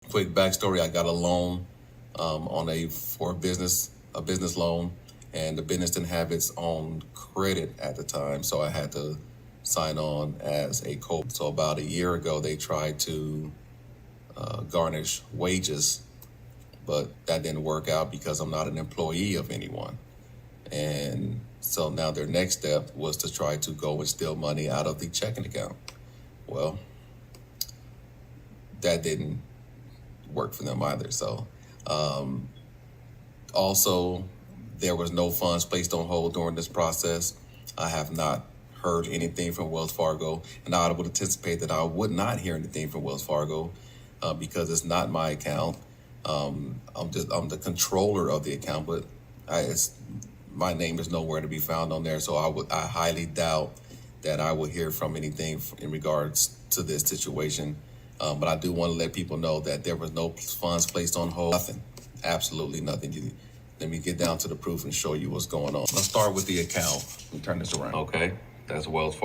Quick backstory: I got a loan for a business loan, and the business didn't have its own credit at the time, so I had to sign on as a co. So about a year ago, they tried to garnish wages, but that didn't work out because I'm not an employee of anyone. And so now their next step was to try to go and steal money out of the checking account. Well, that didn't work for them either. So also, there was no funds placed on hold during this process. I have not heard anything from Wells Fargo, and I would anticipate that I would not hear anything from Wells Fargo because it's not my account. I'm the controller of the account, but my name is nowhere to be found on there. So I highly doubt that I will hear from anything in regards to this situation. But I do want to let people know that there was no funds placed on hold. Nothing, absolutely nothing. Let me get down to the proof and show you what's going on. Let's start with the account. Let me turn this around. Okay, that's Wells Fargo.